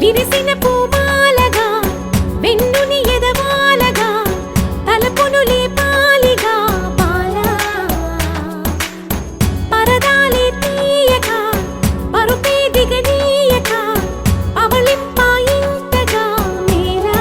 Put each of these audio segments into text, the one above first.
విరిసిన పూమాలగా వెన్నుని ఎదవాలగా తలపును లేపాలిగా బాలా పరదాలే తీయక పరుపే దిగనీయక అవలింపాయింతగా మేరా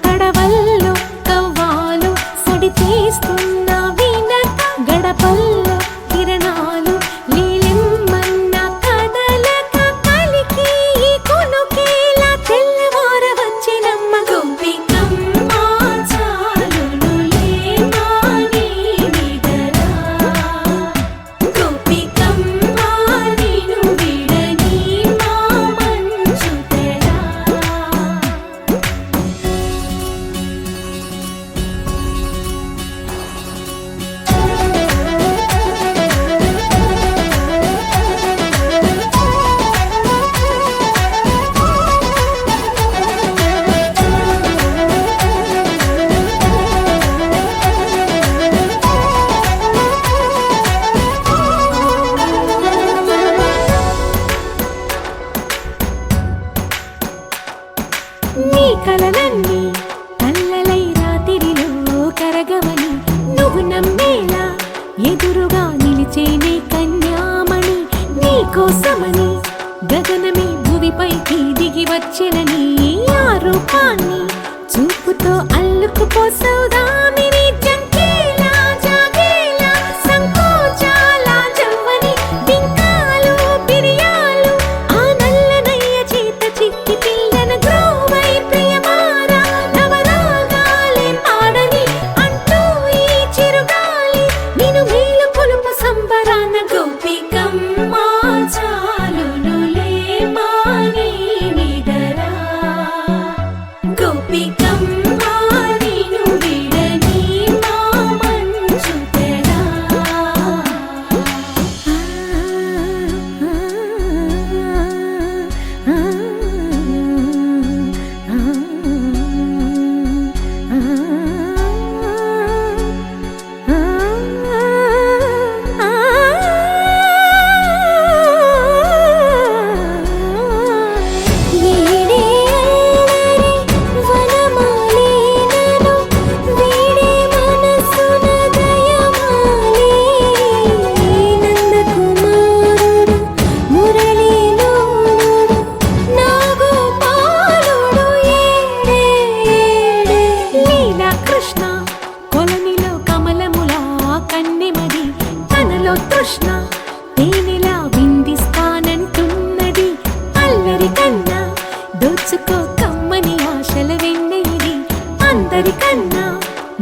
కడవల్లో కవ్వాలు సడి చేస్తున్న వీణత గడపల్లో కిరణాలు లీలిమ్మన్న కదలక కలికి ఈ కొనుకేలా తెల్లవార వచ్చినమ్మ గోపికమ్మ చాలునులే మాని నిదరా గోపికమ్మ నిను విడని మా మంచు తెరా నీ కలలన్నీ కల్లలై రాత్రిలో కరగవని నువ్వు నమ్మేలా ఎదురుగా నిలిచేనే కన్యామణి నీ కోసమని గగనమే భువిపైకి దిగి వచ్చెనని ఆ రూపాన్ని చూపుతో అల్లుకుపోసౌదామిని జంకేలా జాగేలా సంకోచాల జవ్వని బింకాలు బిరియాలు ఆ నల్లనయ్య చేత చిక్కి పిల్లన గ్రోవై ప్రియమారా నవరాగాలే పాడని అంటూ ఈ చిరుగాలి నిన్ను మేలు కొలుపు సంబరాన గోపికమ్మ చాలునులే మాని నిదరా గోపికమ్మ నిను విడని మా మంచు తెరా కృష్ణ తేనెలా విందిస్తానంటున్నది అల్లరి కన్నా దోచుకో కమ్మని ఆశల వెన్నెయిది అందరికన్నా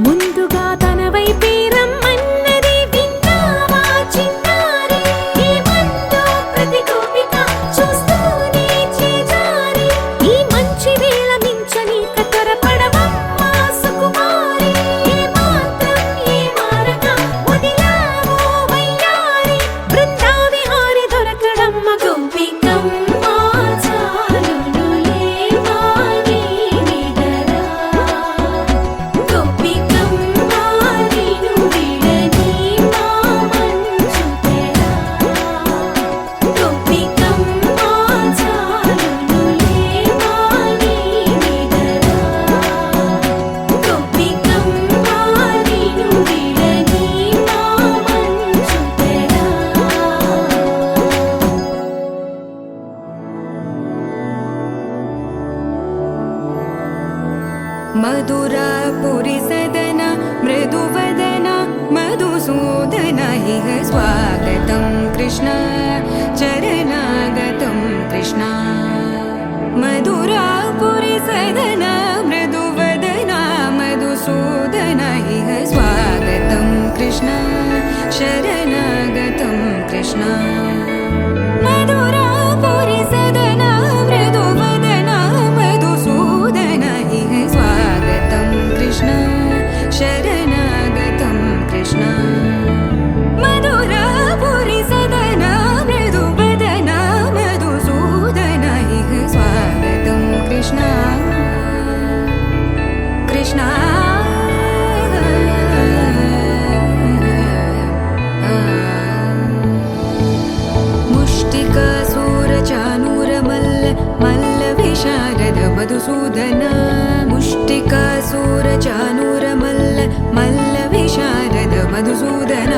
ముందుగా తన వైపే రమ్మన్నది విన్నావా చిన్నారి ఏమందో ప్రతి గోపిక చూస్తూనే చేజారి ఈ మంచి వేళ మించని త్వరపడవమ్మా సుకుమారి ఏ మాత్రం ఏ మారక వదిలావో వయ్యారి బృందావిహారి దొరకడమ్మ గోపికమ్మ చాలునులే మాని నిదరా గోపికమ్మ నిను విడని మా మంచు తెరా గోపికమ్మ చాలునులే మాని నిదరా గోపికమ్మ నిను విడని మా మంచు తెరా मधुरापुरी सदन मृदुवदन मधुसूदन इह स्वागतं कृष्ण चरणागतं कृष्ण मधुरापुरी सदन मृदुवदन मधुसूदन इह स्वागतं कृष्ण शरणागतं कृष्ण मधुरापुरी सदन मृदुवदन मधुसूदन इह स्वागतं कृष्ण शरणागतं कृष्ण मधुरापुरी सदन मृदुवदन मधुसूदन इह स्वागतं कृष्ण मल्ल विशारद मधुसूदन मुष्टिकासूर चानूर मल्ल विशारद मधुसूदन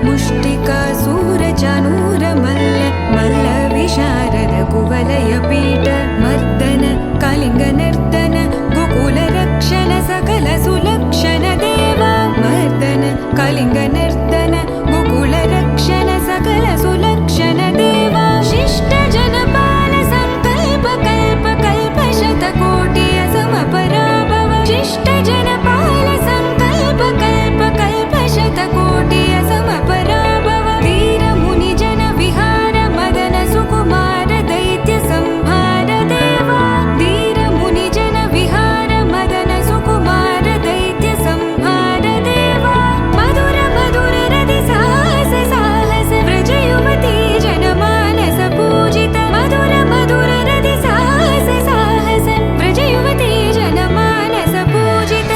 मुष्टिकासूर चानूर मल्ल विशारद कुवलय पीठ मर्दन कलिंग नर्दन गोकुल रक्षण सकल सुलक्षण देवा मर्दन कलिंग नर्दन गोकुल रक्षण सकल सुलक्षण देवा शिष्ट जनपाल संकल्प कल्प कल्प शतकोटि असमपराभव शिष्ट जनपाल संकल्प कल्प कल्प शतकोटि असमपराभव वीर मुनि जन विहार मदन सुकुमार दैत्य संहार देवा वीर मुनि जन विहार मदन सुकुमार दैत्य संहार देवा मधुर मधुर रति साहस साहस व्रज युवती जनमानस पूजित मधुर मधुर रति साहस साहस व्रज युवती जनमानस पूजित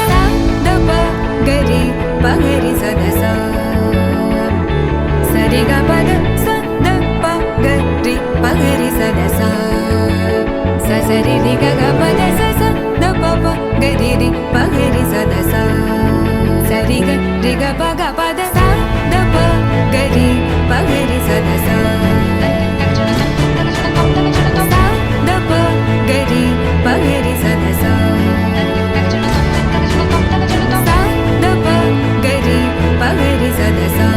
दप गरि पगरि सदसा सरि ग पद स द प गरि पगरि सदसा स सरि रि ग ग पद स स द प प गरि रि पगरि सदसा सरि ग रि ग प ग पद स द प गरि पगरि सदसा स द प गरि पगरि सदसा स द प गरि पगरि सदसा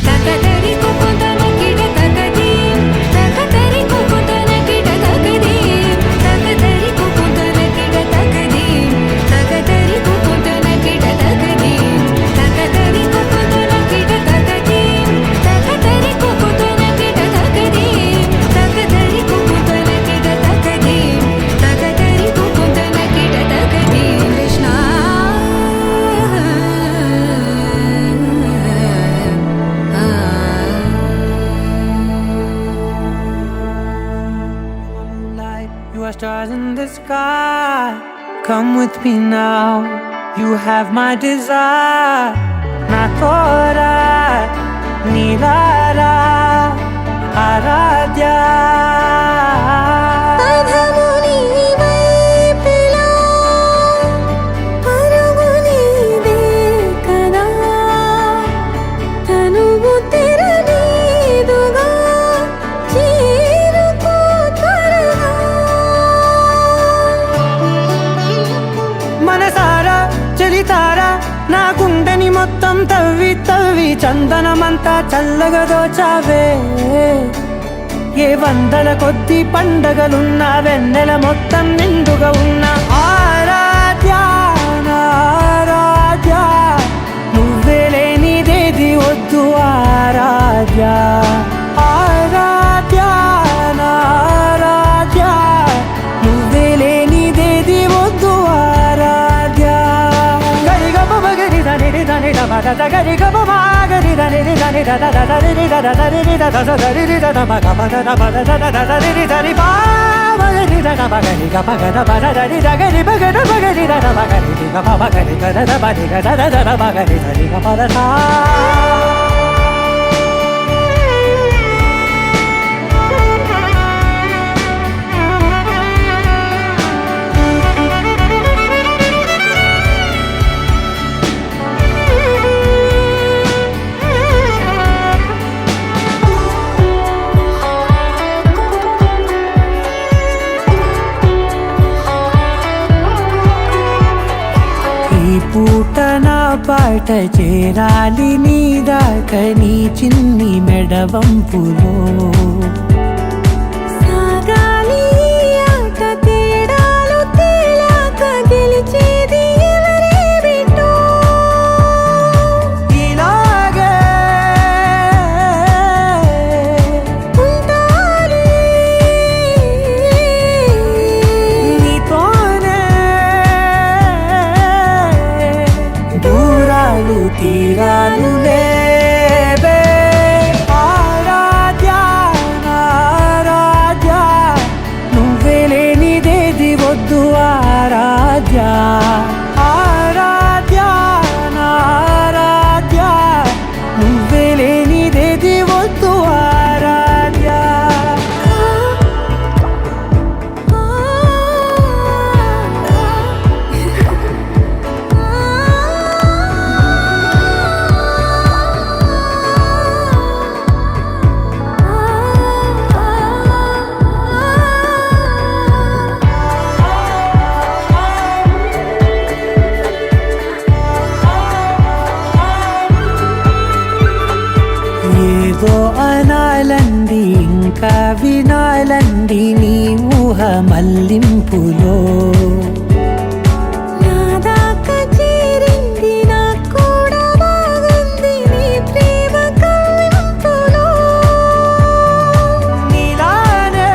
तकदरि कुकुतन किड तकदीम तकदरि कुकुतन किड तकदीम तकदरि कुकुतन किड तकदीम तकदरि कुकुतन किड तकदीम तकदरि कुकुतन किड तकदीम तकदरि कुकुतन किड तकदीम तकदरि कुकुतन किड तकदीम तकदरि कुकुतन किड तकदीम Krishna Moonlight, you are stars in the sky. Come with me now. You have my desire. Na tora, nilara, aradya. మనసారా చలితారా నా గుండెని మొత్తం తవ్వి తవ్వి చందనమంతా చల్లగా దోచావే ఏ వందల కొద్ది పండగలున్న వెన్నెల మొత్తం నిండుగా ఉన్న ఆరాధ్య నా ఆరాధ్య నువ్వే లేనిదేది వద్దు ఆరాధ్య ఆరాధ్య నా ఆరాధ్య నువ్వే లేనిదేది వద్దు ఆరాధ్య గరి గమ మగరి దని దని మగ గరి గమ మగరి దని దని ద ద ద రి ద ద ద రి ద ద ద రి ద ద మగ మగ the the the the the రి ద రి పా మగరి ద ద మగరి గ మగ ద ద ద రి ద గరి మగ ద మగరి ద ద మగరి ది గ మగరి గ ద ద మగరి గ ద ద ద మగరి ద రి గ ప ద సా ఈ పూట నా పాట చేరాలి నీ దాకా నీ చిన్ని మెడవంపులో సాగాలి ఆట తేడాలు తేలాక గెలిచేది ఎవరే బిడ్డో ఇలాగే ఉంటాలి నీతోనే దూరాలు తీరాలు లేవే ఆరాధ్య నా ఆరాధ్య నువ్వే లేనిదేది వద్దు ఆరాధ్య ఆరాధ్య నా ఆరాధ్య నువ్వే లేనిదేది వద్దు ఆరాధ్య ఉంది నీ ఊహ మల్లింపులో. నా దాకా చేరింది నాకు కూడా బాగుంది నీ ప్రేమ కవ్వింపులో. నీలానే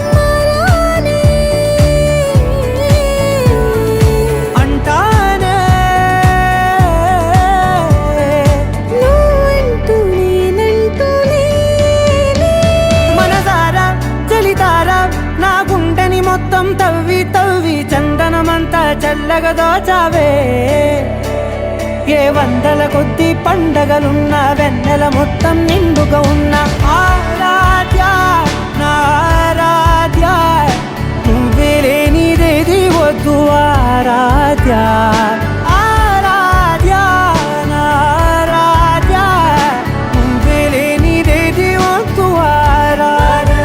మరానే అంటానే నువ్వంటూ నేనంటూ లేనే. మనసారా చలితారా నా గుండెని మొత్తం తవ్వి తవ్వి చందనమంతా చల్లగా దోచావే. ఏ వందల కొద్ది పండగలున్న వెన్నెల మొత్తం నిండుగా ఉన్న ఆరాధ్య నా ఆరాధ్య నువ్వే లేనిదేది వద్దు ఆరాధ్య. ఆరాధ్య నా ఆరాధ్య నువ్వే లేనిదేది వద్దు ఆరాధ్య.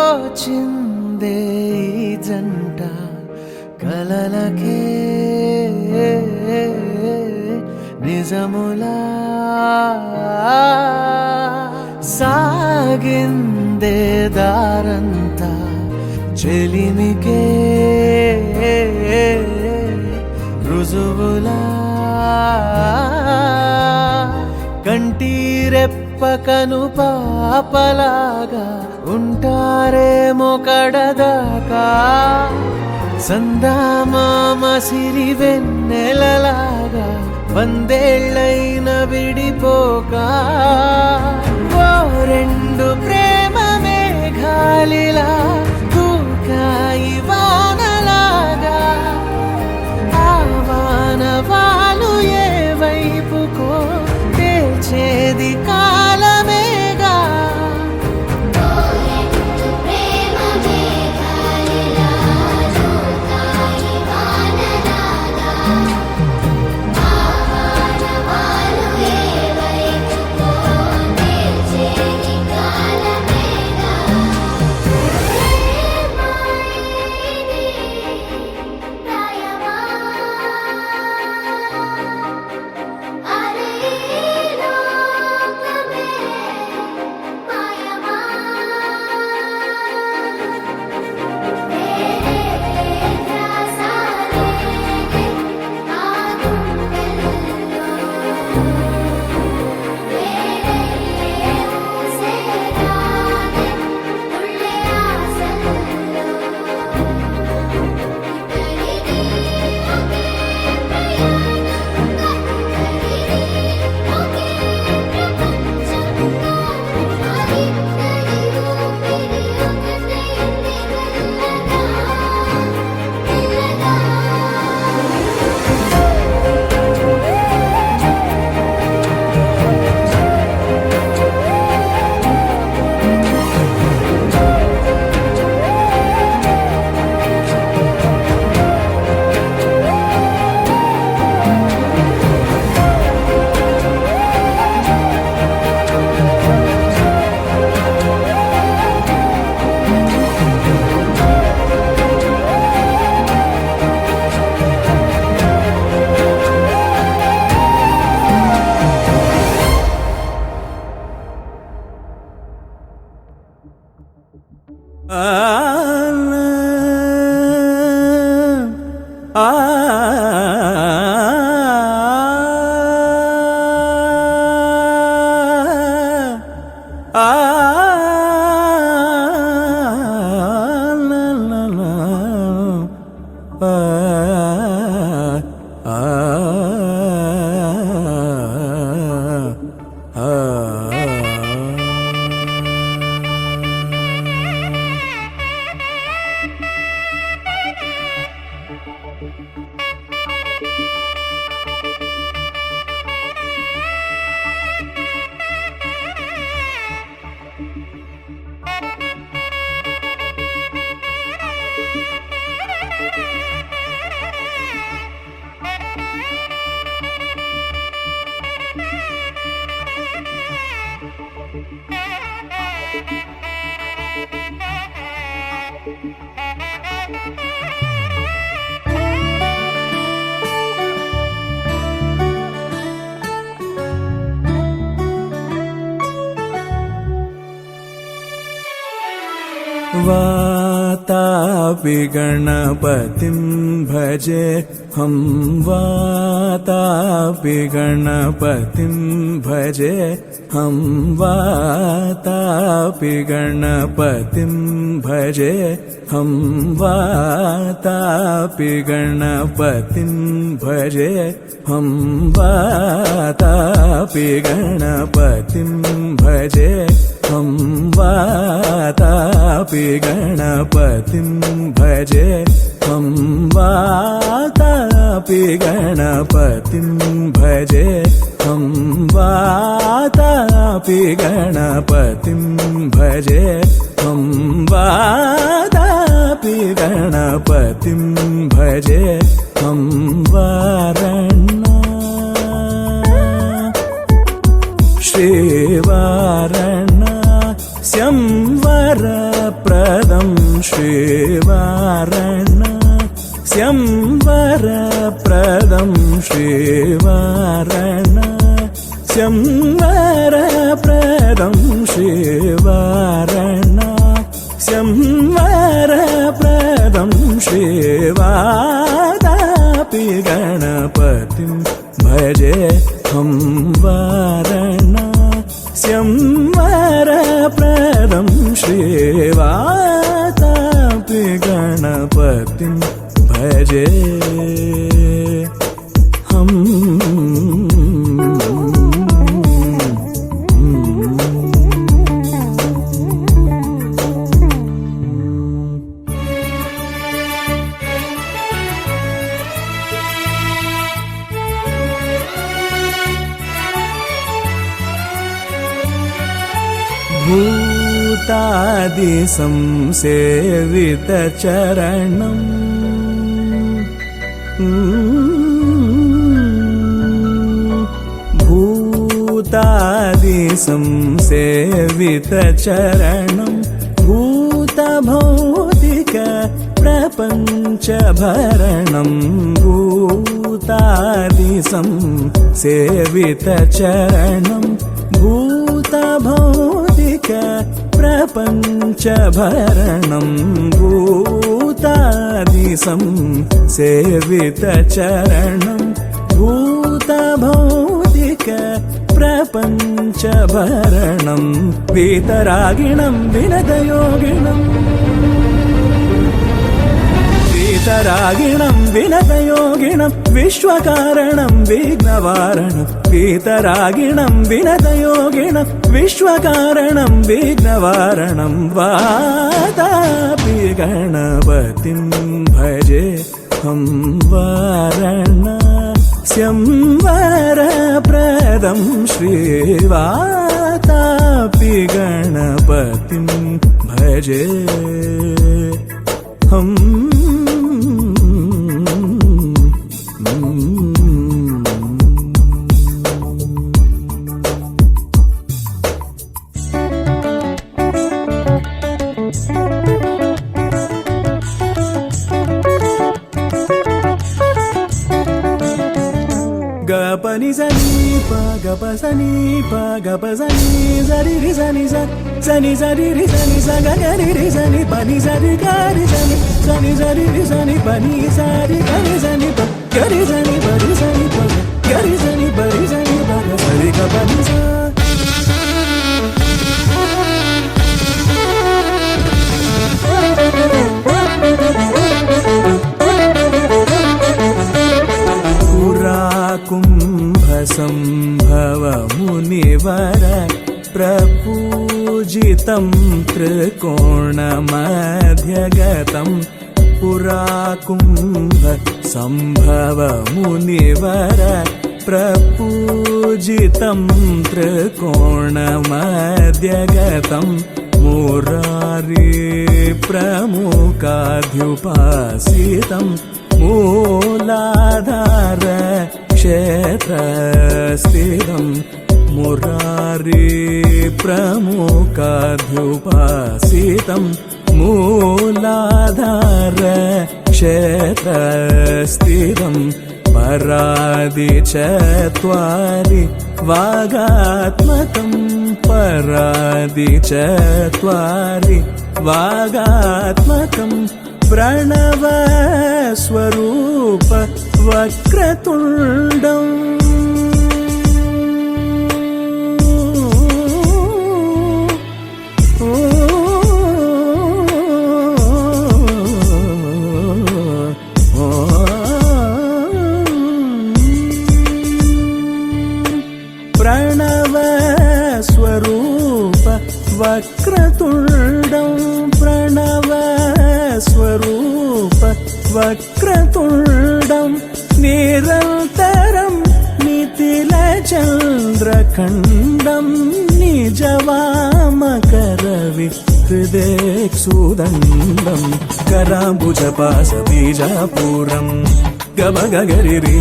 తోచిందే ఈ జంట కలలకే నిజములా సాగిందే దారంతా చెలిమికే రుజువులా కంటిరెప్పకను పాపలాగా ఉంటారేమో కడదాకా సందామామ సిరి వెన్నెలలాగా వందేళ్ళైన విడిపోక ఓ రెండు ప్రేమ మేఘాలిలా దూకాయి వానలాగా ఆ వానవాలు ఏ వైపుకో తెల్చేది కాలమేగా वातापि गणपतिं भजे हम वातापि गणपतिं भजे हम वातापि गणपतिं भजे हम वातापि गणपतिं भजे हम वातापि गणपतिं भजे हम वातापि गणपतिं भजे हम वातापि गणपतिं भजे हम वातापि गणपतिं भजे हम वातापि गणपतिं भजे हम वारणा श्रीवारणा संवरप्रदं श्रीवारणा संवरप्रदं श्रीवारणा संवरप्रदं श्रीवारणा संवरप्रदं श्रीवातापि गणपतिं भजे हम वारणा संवरप्रदं श्रीवातापि गणपतिं भजे हम भूतादिसंसेवितचरणम् भूतादिसंसेवितचरणम् भूतभौतिक प्रपञ्चभरणम् भूतादिसंसेवितचरणम् भूतभौतिक प्रपञ्चभरणं भूतादिसंसेवितचरणं भूतभौतिक प्रपञ्चभरणं वीतरागिणं विनतयोगिनम् वीतरागिणं विनतयोगिनं विश्वकारणं विघ्नवारणं वीतरागिणं विनतयोगिनं विश्वकारणं विघ्नवारणं वातापि गणपतिं भजे हम वारणा संवरप्रदं श्रीवातापि गणपतिं भजे हम गपनि सनि పగపసని పగపసని సరి రి సని సని సరి రి సని సగ గరి రి సని పని సరి గరి సని సని సరి రి సని పని సరి గరి సని గరి సని బరి సని పగ గరి సని బరి సని పగ సరి గ పని స సంభవ మునివర ప్రపూజితం త్రికోణమధ్యగతం పురాకుంభ సంభవ మునివర ప్రపూజితం త్రికోణమధ్యగతం మురారి ప్రముఖాధ్యుపాసితం మూలాధార क्षेत्रस्थितं मुरारी प्रमुखाध्युपासितं मूलाधार क्षेत्रस्थितं परादिचत्वारि वागात्मकं परादिचत्वारि वागात्मकं प्रणव स्वरूप वक्रतुण्डम् प्रणव स्वरूप वक्रतुण्डं प्रणव स्वरूप वक्रतुण्डं निरन्तरं नितिलचन्द्रखण्डं निजवामकरवि हृदेक्षुदण्डं कराम्बुजपासबीजापूरं गमगगरिरि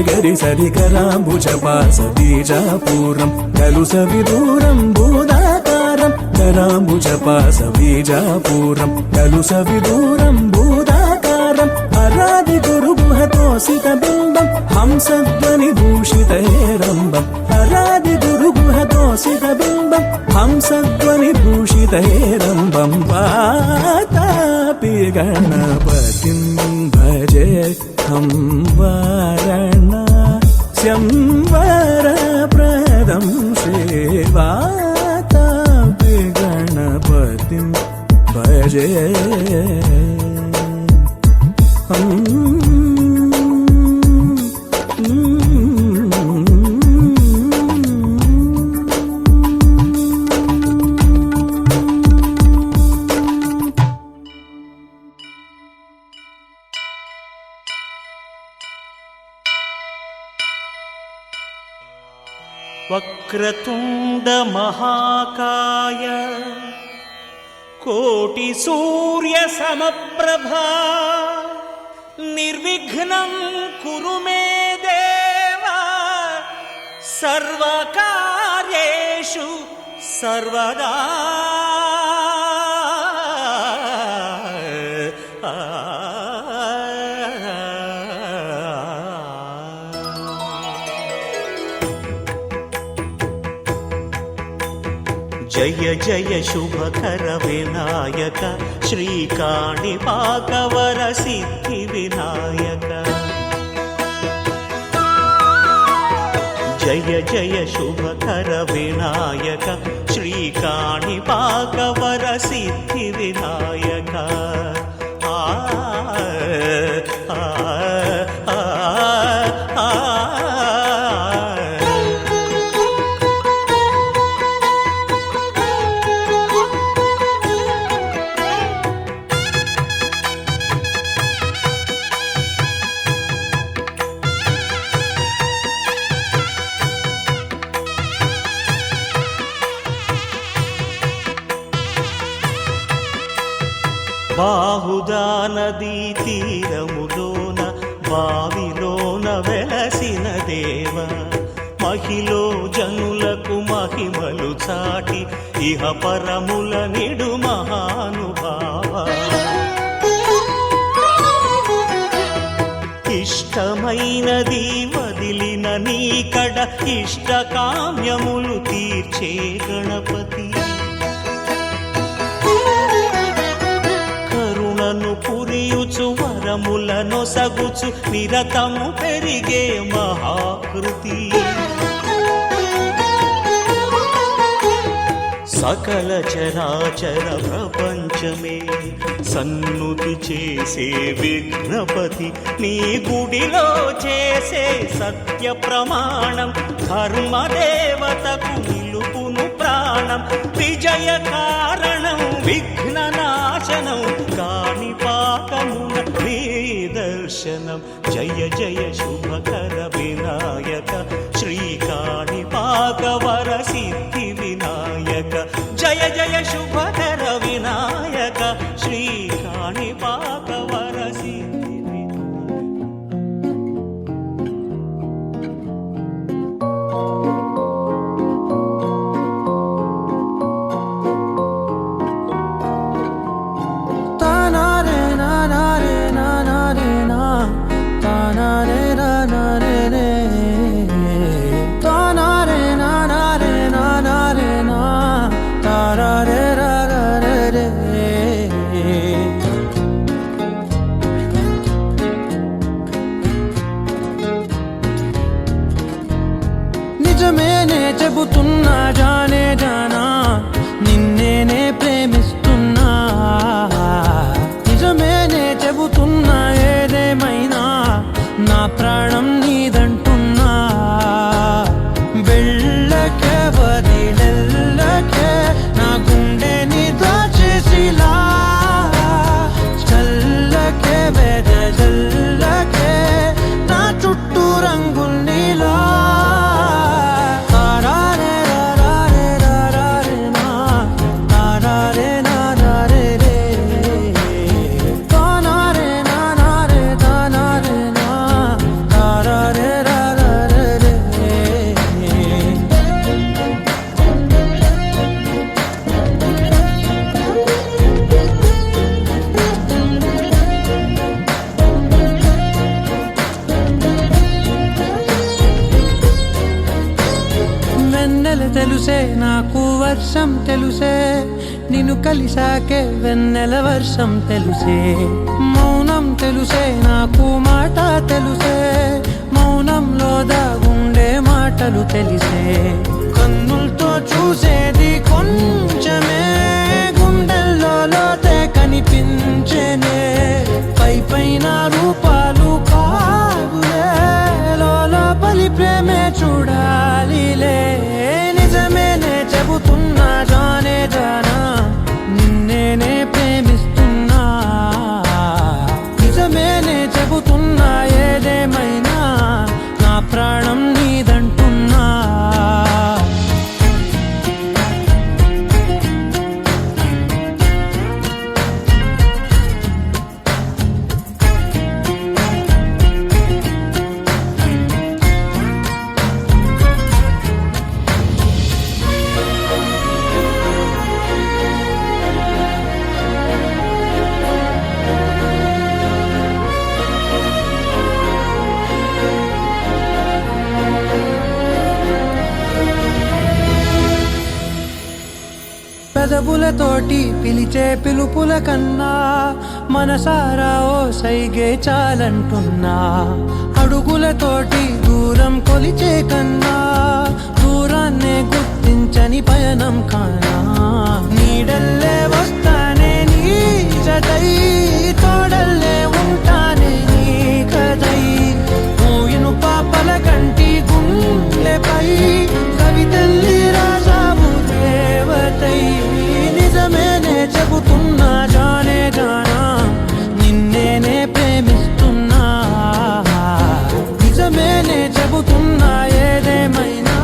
गरि सरि कराम्बुजपासबीजापूरं खलु सविदूरं भूदाकारं कराम्बुजपासबीजापूरं खलु सविदूरं भूदाकारं अरादि गुरुगुहतोषितबिम्बं हंसध्वनिभूषितैरम्बम् अरादि गुरुगुहतोषितबिम्बं हंसध्वनिभूषितैरम्बं वातापि गणपतिं भजे हं वारणास्यं वरप्रदं श्रीवातापि गणपतिं भजे वक्रतुण्ड महाकाय कोटि सूर्य समप्रभा निर्विघ्नं कुरु मे देव सर्वकार्येषु सर्वदा जय जय शुभकर विनायक श्रीकाणिपाकवर सिद्धि विनायक जय जय शुभकर विनायक श्रीकाणिपाकवर सिद्धि विनायक బాహుదా నదీ తీరములోన బావిలోన వెలసిన దేవ మహిలో జనులకు మహిమలు చాటి ఇహ పరముల నిడు మహానుభావ ఇష్టమైనది వదిలిన నీ కడ ఇష్టకామ్యములు తీర్చే గణపతి కరుణను పురియుచు వరములను సగుచు నిరతము పెరిగే మహాకృతి సకల చరాచర ప్రపంచమే సన్నుతి చేసే విఘ్నపతి నీ గుడిలో చేసే సత్య ప్రమాణం ధర్మదేవతకు నిలుపును ప్రాణం విజయ కారణం విఘ్న నాశనం కాణిపాకమున నీ దర్శనం జయ జయ శుభకర వినాయక శ్రీ కాణిపాక వర సిద్ధి వినాయక జయ జయ శుభకర వినాయక శ్రీ కాణిపాక వర సిద్ధి నిజమేనే చెబుతున్నా జానే జానా నిన్నేనే ప్రేమిస్తున్నా నిజమేనే చెబుతున్నా ఏదేమైనా నా ప్రాణం నీదంటున్నా వెళ్ళకే వదిలెల్లకే నా గుండెని దాచేసిలా చల్లకే వెదజల్లకే నా చుట్టూ రంగుల్నిలా తెలుసే నాకు వర్షం తెలుసే నిన్ను కలిసాకే వెన్నెల వర్షం తెలుసే మౌనం తెలుసే నాకు మాట తెలుసే మౌనంలో దాగుండే మాటలు తెలిసే కన్నులతో చూసేది కొంచెమే గుండెల్లో లోతే కనిపించేనే పై పైన రూపాలు కాదులే లోపలి ప్రేమే చూడాలిలే నిజమేనే చెబుతున్నా జానే జానా నిన్నేనే ప్రేమిస్తున్నా నిజమేనే చెబుతున్నా ఏదేమైనా నా ప్రాణం నీదంటున్నా పెదవులతోటి పిలిచే పిలుపుల కన్నా మనసారా ఓ సైగే చాలంటున్నా అడుగులతోటి దూరం కొలిచే కన్నా దూరాన్నే గుర్తించని పయనం కానా నీడల్లే వస్తానే నీ జతై తోడల్లే ఉంటానే నీ కదై మూయిను పాపల కంటి గుండెపై కవితల్లి రాజావు దేవతై నిజమేనే చెబుతున్నా జానే జానా నిన్నేనే ప్రేమిస్తున్నా నిజమేనే చెబుతున్నా ఏదేమైనా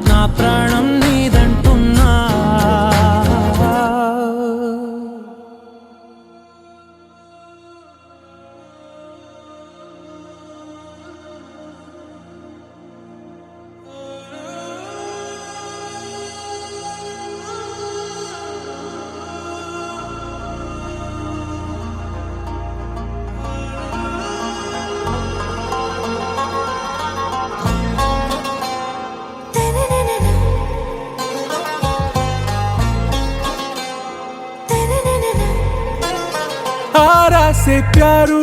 నా ప్రాణం నీదంటున్నా ఆరా సే ప్యారు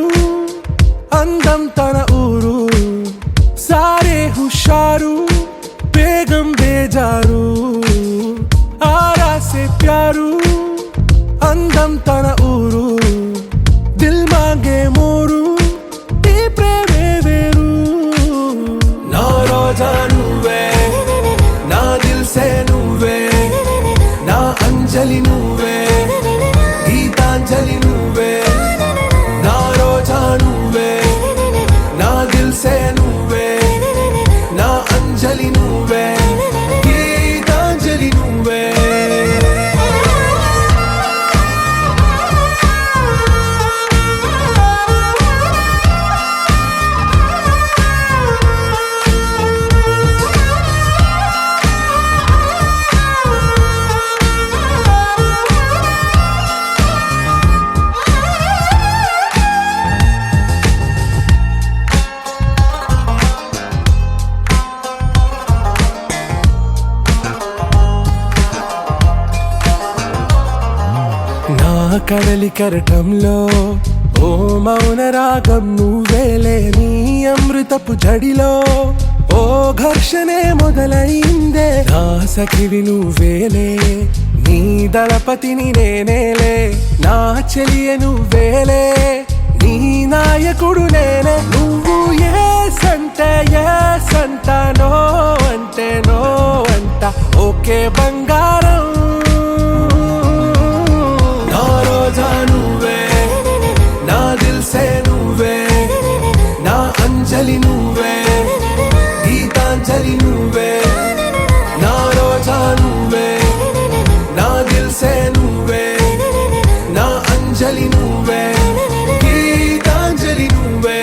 అందం తన ఊరు సారే హుషారు బేగం బేజారు ఆరా సే ప్యారు అందం తన ఊరు దిల్ మాంగే మోరు ఈ ప్రేమే వేరు నా రోజా నువ్వే నా దిల్ సే నువ్వే నా అంజలి నువ్వే గీతాంజలి నువ్వే నా రోజా నువ్వే నా దిల్ సే నువ్వే నా అంజలి నువ్వే గీతాంజలి నువ్వే నా కడలి కరటంలో ఓ మౌన రాగం నువ్వేలే నీ అమృతపు జడిలో ఓ ఘర్షణే మొదలైందే నా సఖివి నువ్వేలే నీ దళపతిని నేనేలే నా చెలియ నువ్వేలే నీ నాయకుడు నేనే నువ్వు ఏ సంట నో అంటే నో అంట ఓకే బంగారం నా రోజా నువ్వే నా దిల్ సే నువ్వే నా అంజలి నువ్వే గీతాంజలి నువ్వే నా రోజా నువ్వే నా దిల్ సే నువ్వే నా అంజలి నువ్వే గీతాంజలి నువ్వే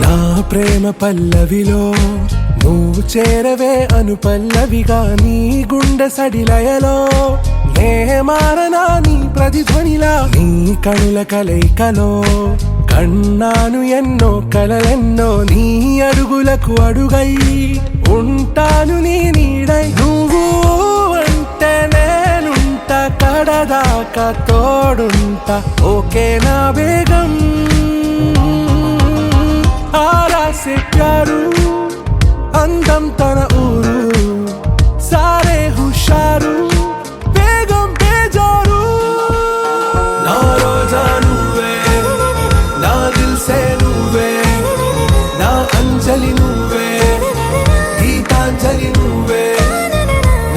నా ప్రేమ పల్లవిలో నువ్వు చేరవే అను పల్లవిగా నీ గుండె సడిలయలో నే మారనా నీ ప్రతిధ్వనిలా నీ కనుల కలయికలో కన్నాను ఎన్నో కలలెన్నో నీ అడుగులకు అడుగై ఉంటాను నీ నీడై నువ్వు అంటే నేనుంట కడదాకా తోడుంట ఓకే నా బేగం ఆరా సే ప్యారు అందం తన ఊరు సారే హుషారు బేగం బేజారు నా రోజా నువ్వే నా దిల్ సే నువ్వే నా అంజలి నువ్వే గీతాంజలి నువ్వే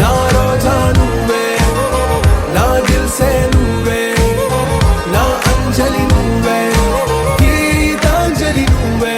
నా రోజా నువ్వే నా దిల్ సే నువ్వే నా అంజలి నువ్వే గీతాంజలి నువ్వే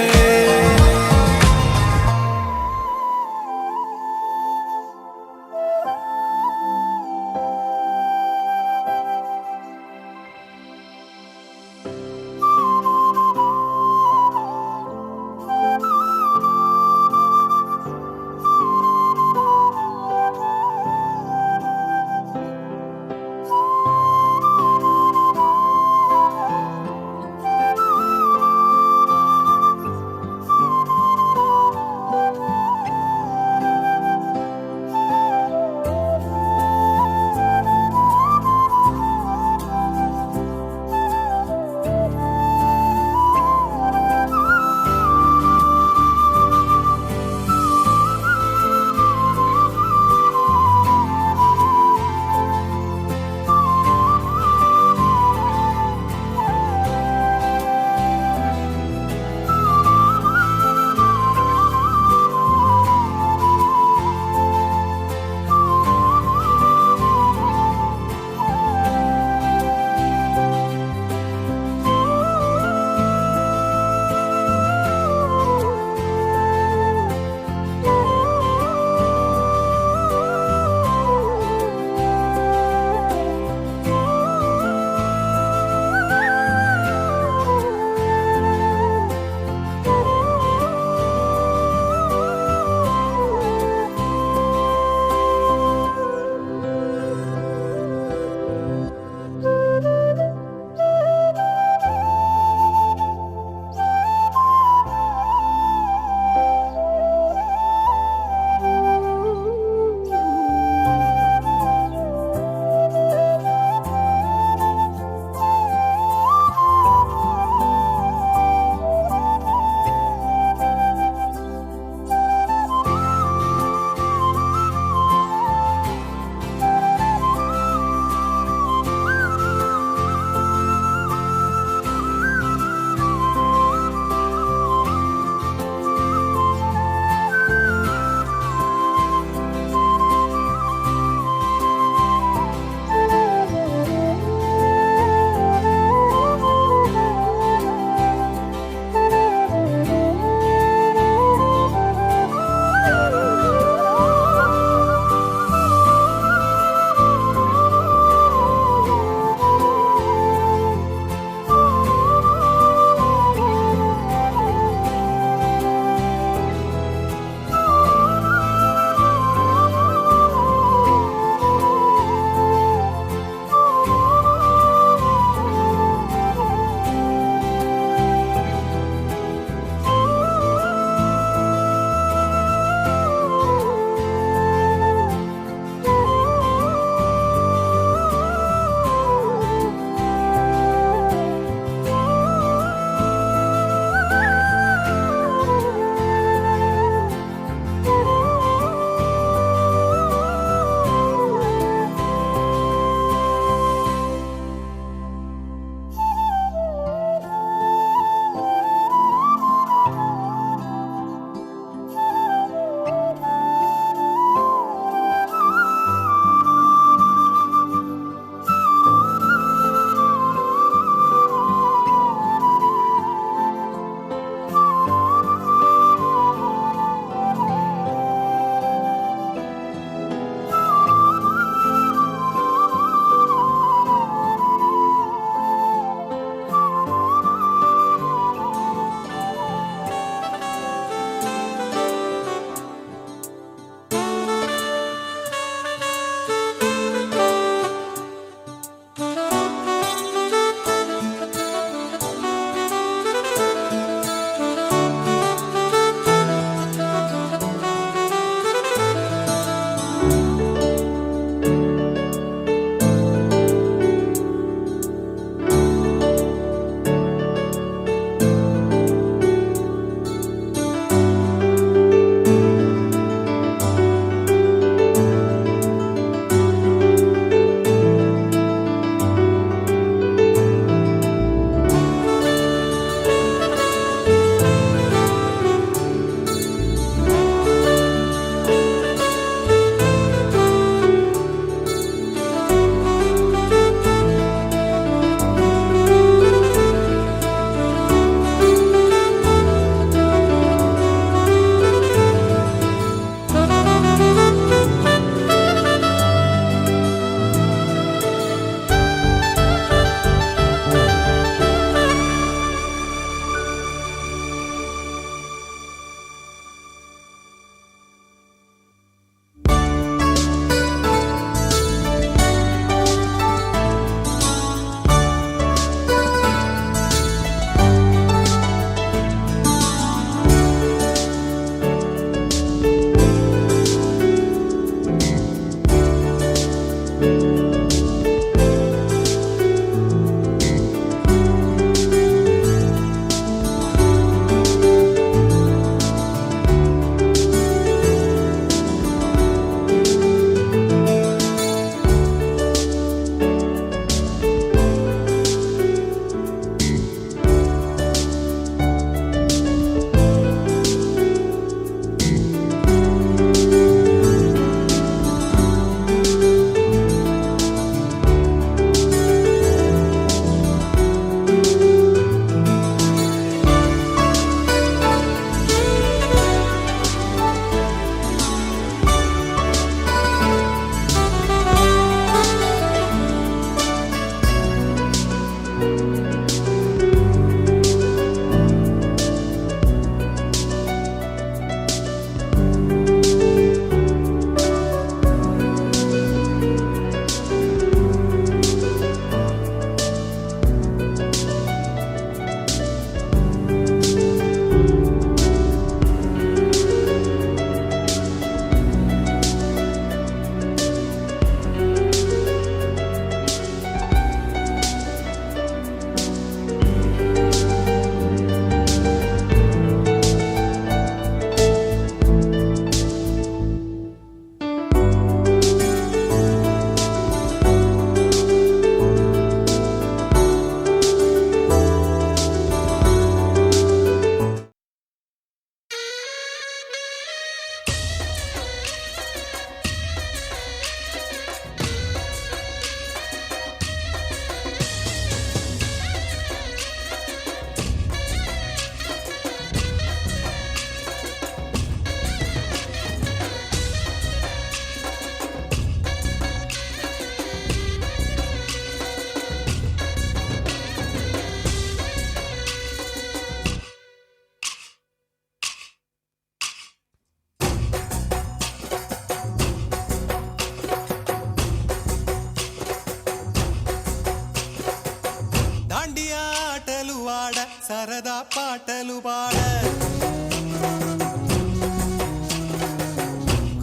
పాటలు పాడ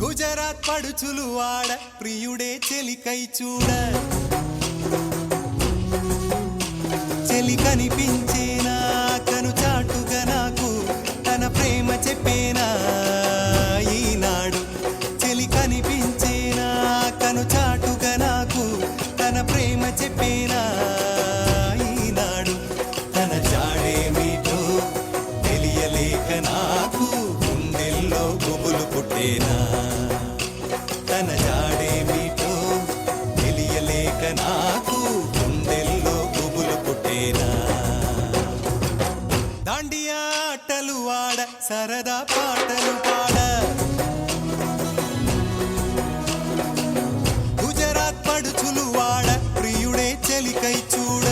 గుజరాత్ పడుచులు వాడ ప్రియుడే చెలికై చూడ చెలి కనిపించేనా కను చాటుగా నాకు తన ప్రేమ చెప్పేనా ఈనాడు చెలి కనిపించేనా కను చాటుగా నాకు తన ప్రేమ చెప్పేనా ఈనాడు తన జాడేమిటో తెలియలేక నాకు గుండెల్లో గుబులు పుట్టేనా తన జాడేమిటో తెలియలేక నాకు గుండెల్లో గుబులు పుట్టేనా దాండియా ఆటలు ఆడ సరదా పాటలు పాడ గుజరాత్ పడుచులు వాడ ప్రియుడే చెలికై చూడ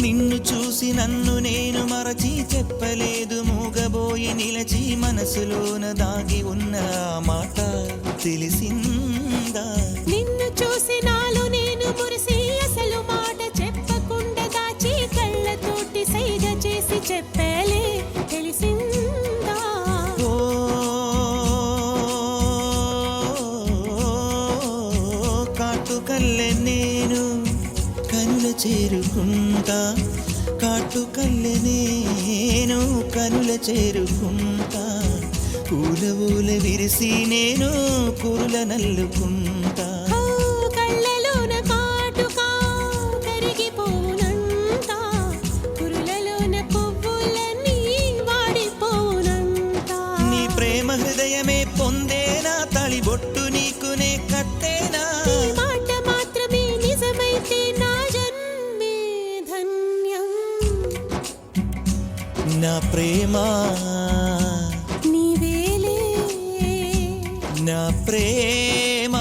నిన్ను చూసి నన్ను నేను మరచి చెప్పలేదు మూగబోయి నిలచి మనసులోన దాగి ఉన్న ఆ మాట తెలిసిందా నిన్ను చూసి నాలో నేను మురిసి అసలు మాట చెప్పకుండా దాచి కళ్ళతోటి సైగ చేసి చెప్పలే తెలిసిందా ఓ కాటుకల్లె నేను కనుల చేరుకుంటా కాటుకల్లె నేను కనుల చేరుకుంటా పూల ఊల విరిసి నేను కురుల నల్లుకుంటా ఓ కళ్ళలోన కాటుకా కరిగిపోనంత కురులలోన పువ్వులన్నీ వాడిపోనంత నీ ప్రేమ హృదయమే పొందేనా తళిబొట్టు నీకునే కట్టేనా ఈ మాట మాత్రమే నిజమైతే నా జన్మే ధన్యం నా ప్రేమ నీవేలే నా ప్రేమ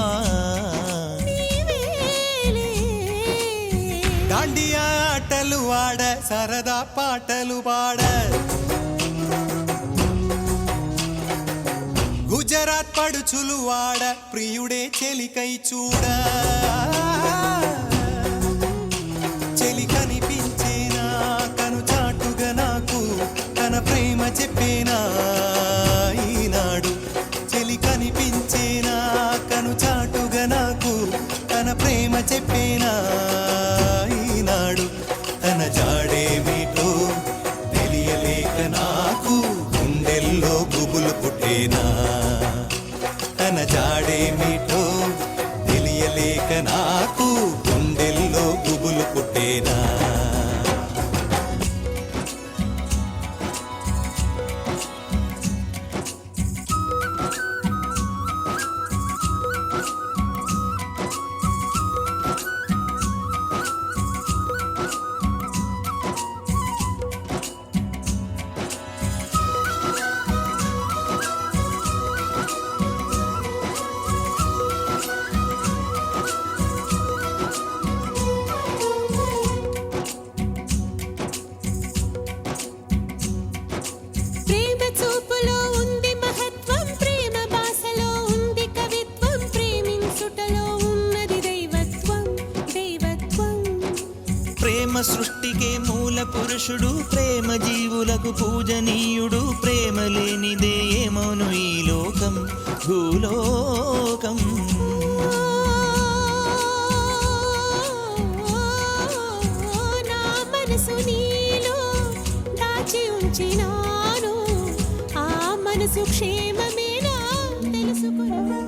నీవేలే దాండియా ఆటలు ఆడ సరదా పాటలు పాడ గుజరాత్ పడుచులు వాడ ప్రియుడే చెలికై చూడ చెలి కనిపించేనా కను చాటుగా నాకు తన ప్రేమ చెప్పేనా ఈనాడు చెలి కనిపించేనా కను చాటుగా నాకు తన ప్రేమ చెప్పేనా ఈనాడు తన జాడేమిటో తెలియలేక నాకు గుండెల్లో గుబులు పుట్టేనా తన జాడేమిటో తెలియలేక నాకు గుండెల్లో గుబులు పుట్టేనా ప్రేమ చూపులో ఉంది మహత్వం ప్రేమ భాషలో ఉంది కవిత్వం ప్రేమించుటలో ఉన్నది దైవత్వం దైవత్వం ప్రేమ సృష్టికే మూల పురుషుడు ప్రేమ జీవులకు పూజనీయుడు ప్రేమ లేనిదే ఏమోను ఈ లోకం భూలోకం నా మనసు నీలో దాచి ఉంచినాను ఆ మనసు క్షేమమేనా తెలుసుకున్నా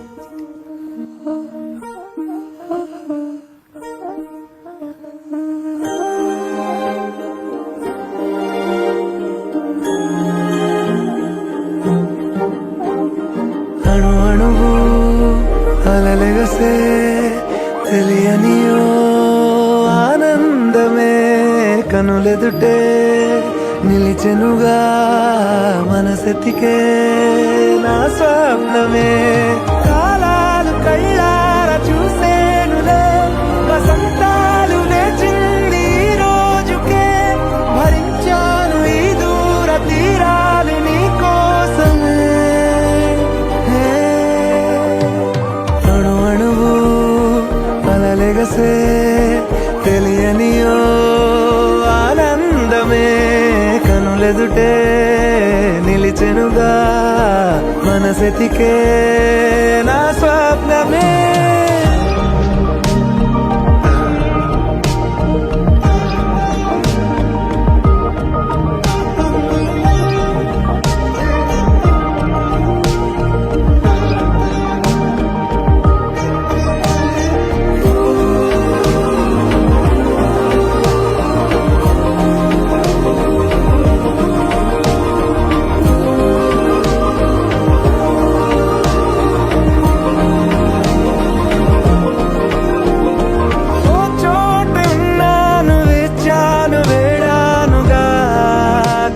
కనులెదుటే నిలిచెనుగా మనసెతికే నా స్వప్నమే కాలాలు కళ్ళార చూసేనులే వసంతాలు లేచింది ఈ రోజుకే భరించాను ఈ దూర తీరాలు నీ కోసమే అణు అణువు అలలెగసే తెలియనియో ఆనందమే కనులెదుటే నిలిచెనుగా మనసెతికే నా స్వప్నమే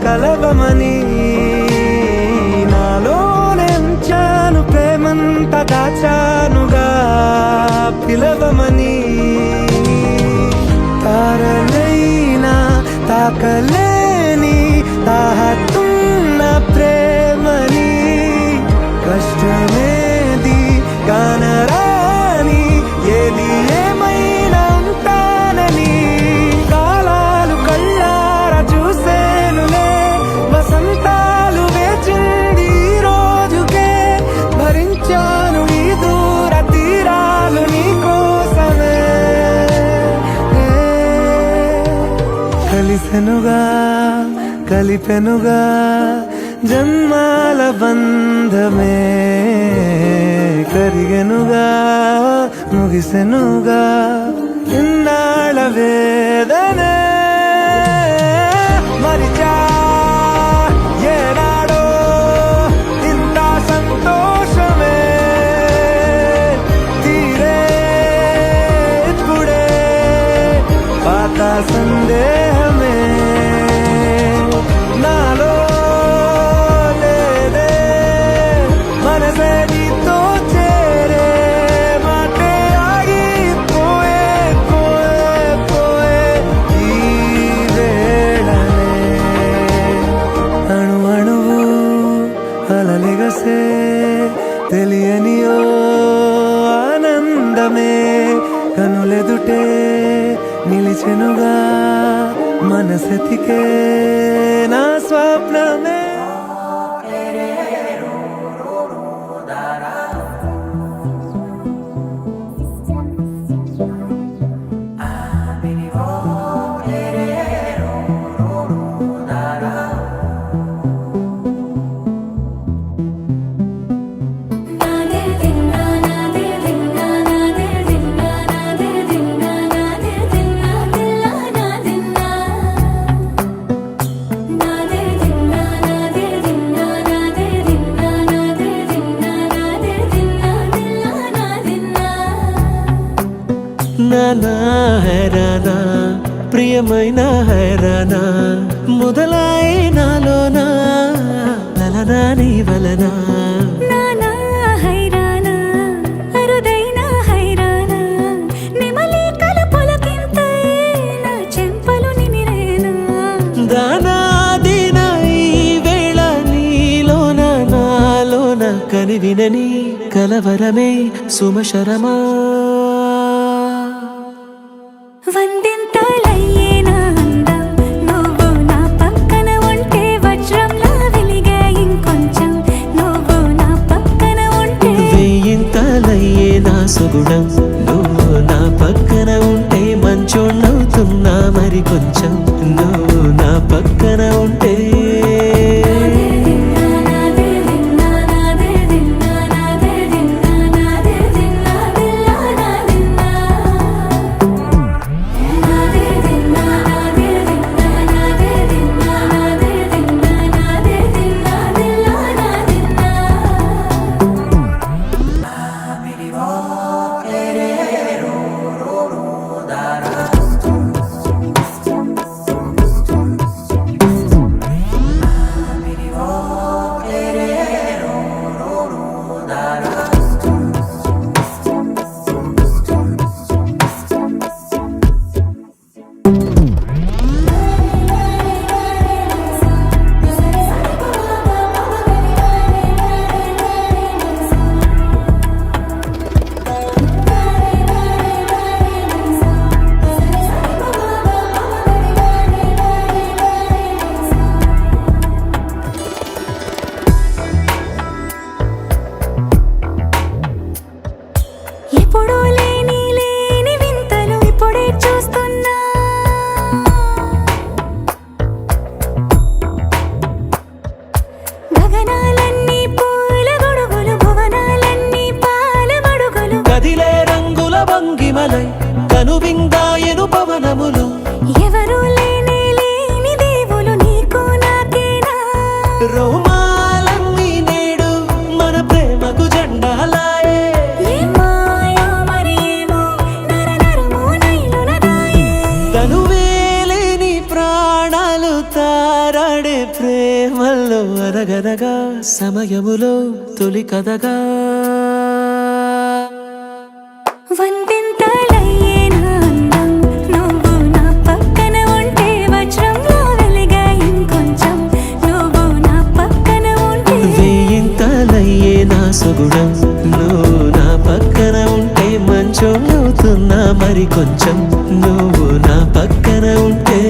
కలవమని నాలోనే ఉంచాను ప్రేమంత దాచానుగా పిలవమని తారలైనా తాకలేని తాహతున్న ప్రేమని కష్టమేది కానరాని ఏది ఏమైనా ఉంటానని కాలాలు కళ్ళార చూసేనులే వసంతాలు వేచింది ఈ రోజుకే భరించాను ఈ దూర తీరాలు నీ కోసమే కలిసెనుగా కలిపెనుగా జన్మాల బంధమే కరిగెనుగా ముగిసెనుగా ఇన్నాళ్ళ వేదనే మరిచా ఏనాడో ఇంత సంతోషమే తీరే ఇప్పుడే పాత సందేహమే నాలో లేదే మనసే నీతో చేరే మాటే ఆగిపోయే పోయే పోయే ఈ వేళనే అణు అణువు అలలెగసే తెలియనియో ఆనందమే కనులెదుటే నిలిచెనుగా మనసెతికే నా స్వప్నమే నానా హైరానా ప్రియమైన హైరానా మొదలాయి నాలోనా లలనా నీ వలనా నానా హైరానా అరుదైన హైరానా నెమలి కలపులకింతై నా చెంపలు నిమిరేనా దానాదిన ఈ వేళ నీలోన నాలోన కనివినని కలవరమే సుమశరమా వందింతలయ్యేనా అందం నువ్వు నా పక్కన ఉంటే వజ్రంలా వెలిగే ఇంకొంచెం నువ్వు నా పక్కన ఉంటే వెయ్యింతలయ్యే నా సుగుణం నువ్వు నా పక్కన ఉంటే మంచోణ్ణవుతున్నా మరి కొంచెం నువ్వు నా పక్కన ఉంటే రోమాలన్నీ నేడు మన ప్రేమకు జెండాలాయే తనువేలేని ప్రాణాలు తారాడే ప్రేమల్లో అరగరగా సమయములో తొలి కథగా వందెంతలయ్యేనా అందం నువ్వు నా పక్కన ఉంటే వజ్రంలో వెలిగా ఇంకొంచెం నువ్వు నా పక్కన ఉంటే వేయింతలయ్యే నా సొగుడం నువ్వు నా పక్కన ఉంటే మంచోళ్ళవుతున్నా మరి కొంచెం నువ్వు నా పక్కన ఉంటే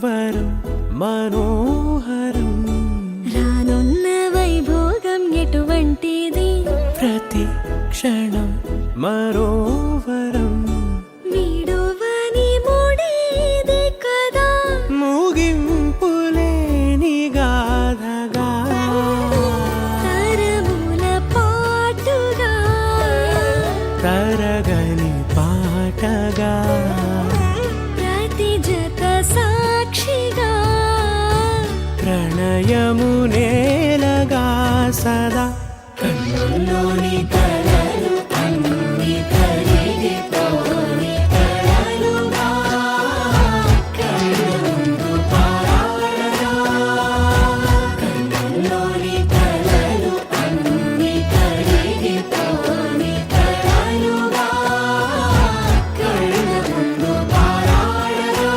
వరం మనోహరం రానున్న వైభోగం ఎటువంటిది ప్రతి క్షణం మరో వరం వీడువని మూడేది కదా ముగింపులేని గాథగా తరముల పాటుగా తరగని పాటగా ప్రతి జత సాక్షిగా ప్రణయము నేలగా సదా కన్నుల్లోని కలలు అన్ని కరిగిపోని కలలుగా కళ్ళ ముందు పారాడగా కన్నుల్లోని కలలు అన్ని కరిగిపోని కలలుగా కళ్ళ ముందు పారాడగా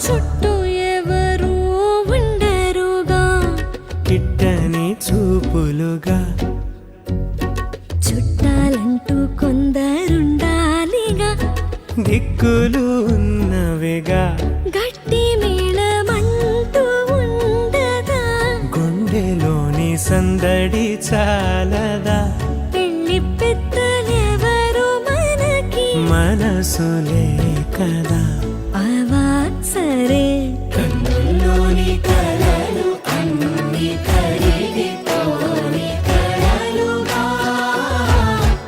చుట్టూ ఎవరు ఉండరుగా కిట్టని చూపులుగా చుట్టాలంటూ కొందరుండాలిగా దిక్కులు ఉన్నవిగా గట్టి మేళమంటూ ఉండగా గుండెలోని సందడి చాలదా పెళ్లి పెద్దలెవరు మనకి మనసులే కదా అవా సరే కన్నుల్లోని కలలు అన్ని కరిగిపోని కలలుగా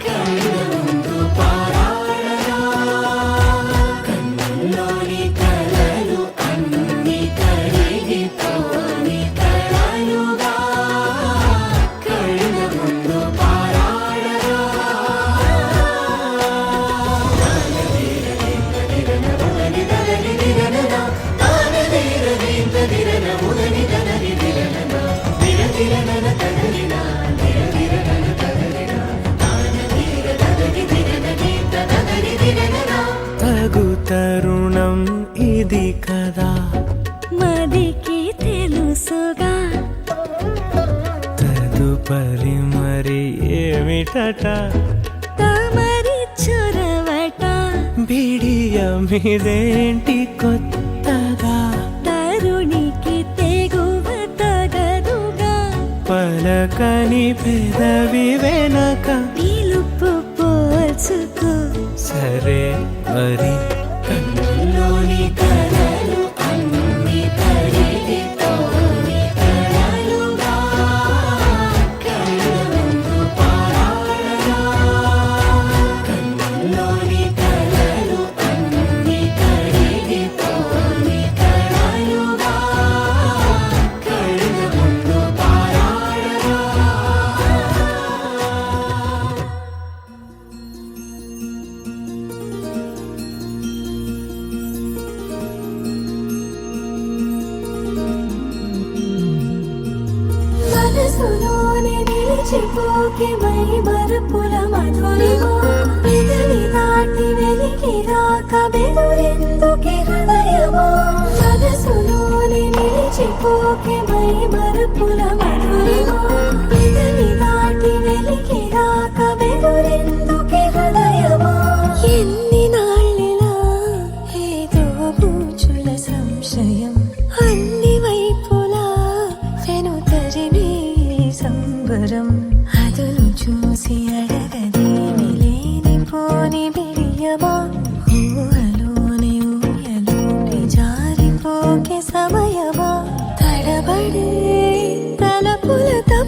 కళ్ళ ముందు పారాడగా కన్నుల్లోని కలలు అన్ని కరిగిపోని కలలుగా కళ్ళ ముందు పారాడగా తగు తరుణం ఇది కదా మదికి తెలుసుగా తదుపరి మరి ఏమిటట తమరి చొరవట బిడియమిదేంటి కొత్తగా తరుణికి తెగువ తగదుగా పలకని పెదవి వెనక పిలుపు పోల్చుకో సరే మరి కన్నుల్లోని కలలు అన్ని కరిగిపోని కలలుగా కళ్ళ ముందు పారాడగా కన్నుల్లోని కలలు అన్ని కరిగిపోని కలలుగా కళ్ళ ముందు పారాడగా మనసులోనే నిలిచిపోకే మై మరుపుల మధురిమో పెదవి దాటి వెలికి రాక బెదురెందుకే హృదయమో మనసులోనే నిలిచిపోకే మై మరుపుల మధురిమో పెదవి దాటి వెలికి రాక బెదురెందుకే హృదయమో ఎన్ని నాళ్ళిలా ఏదో బూచుల సంశయం అన్ని వైపులా వెను తరిమే సంబరం అదును చూసి అడగదేమి లేనిపోని బిడియమా ఊహలోని ఊయలోని జారిపోకే సమయమా తడబడే తలపులతో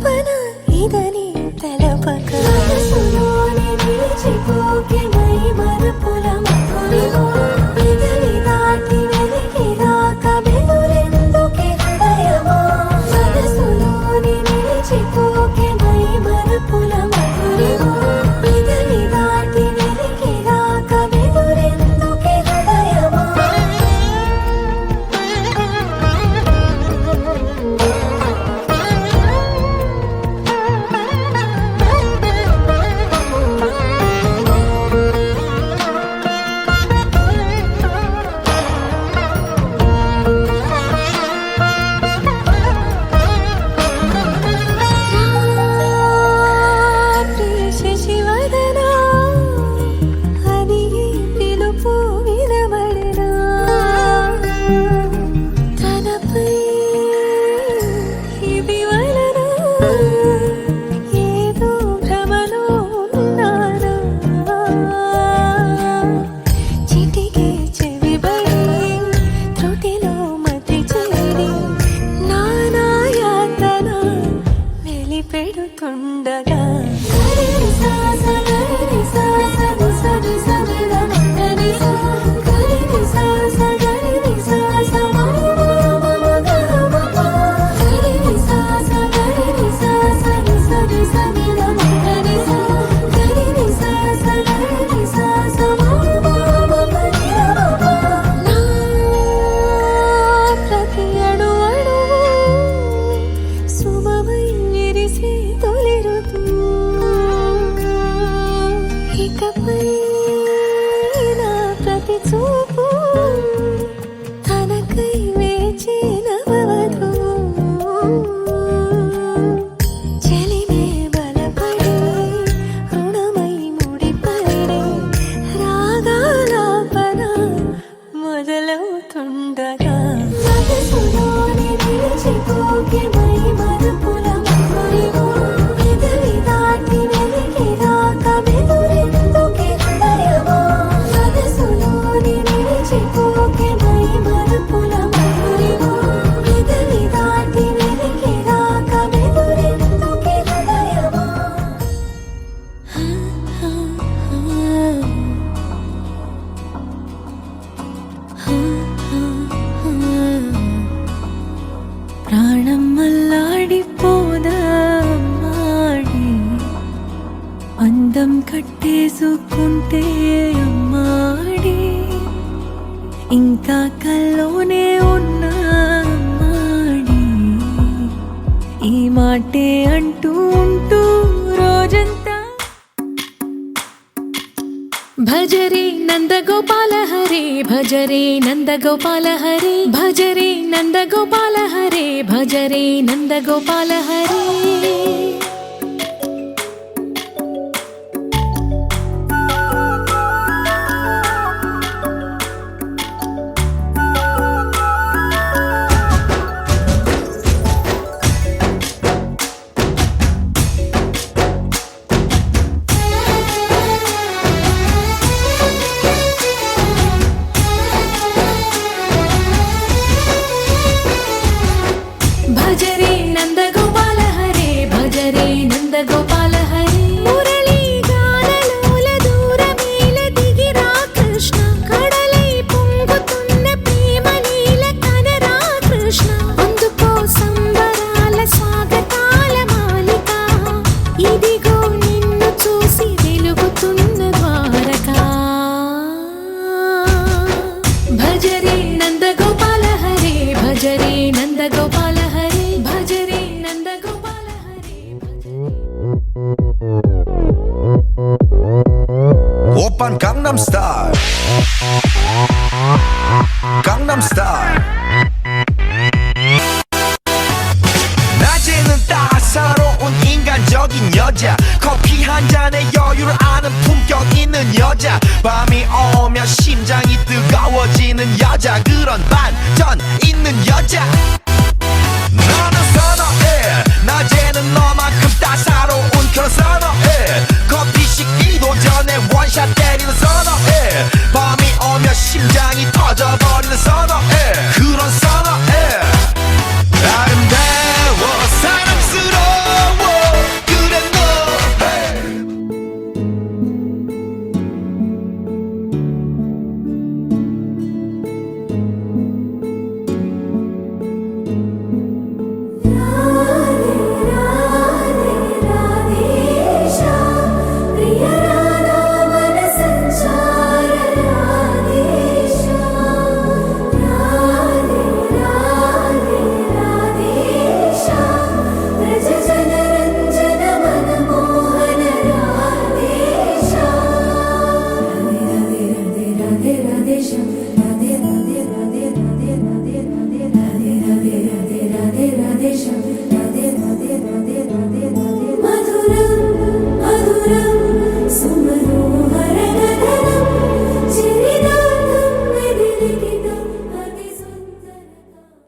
గంధం కట్టేసుకుంటే అమ్మాడి ఇంకా కల్లోనే ఉన్నా అమ్మాడి ఈ మాటే అంటూ ఉంటూ రోజంతా భజరే నందగోపాల హరే భజరే నందగోపాల హరే భజరే నందగోపాల హరే భజరే నందగోపాల హరే భజరే నందగోపాల హరే భజరే నందగోపాల హరే మురళీ గానలోల దూరమేల దిగిరా కృష్ణ కడలై పొంగుతున్న ప్రేమలీల కనరా కృష్ణ అందుకో సంబరాల స్వాగతాల మాలిక ఇదిగో నిన్ను చూసి వెలుగుతున్న ద్వారకా భజరే నందగోపాల హరే భజరే నందగోపాల హరే భజరే నందగోపాల హరే 오빤 강남스타일 강남스타일 낮에는 따사로운 인간적인 여자 커피 한 잔에 여유를 아는 품격 있는 여자 밤이 오면 심장이 뜨거워지는 여자 그런 반전 있는 여자 나는 선호해 낮에는 너만큼 따사로운 그런 선호해 커피 식기도 전에 원샷 때리는 선호해 밤이 오면 심장이 터져버리는 선호해 그런 선호해 아름다워 사랑스러워 그래 너 మధురం మధురం సుమరో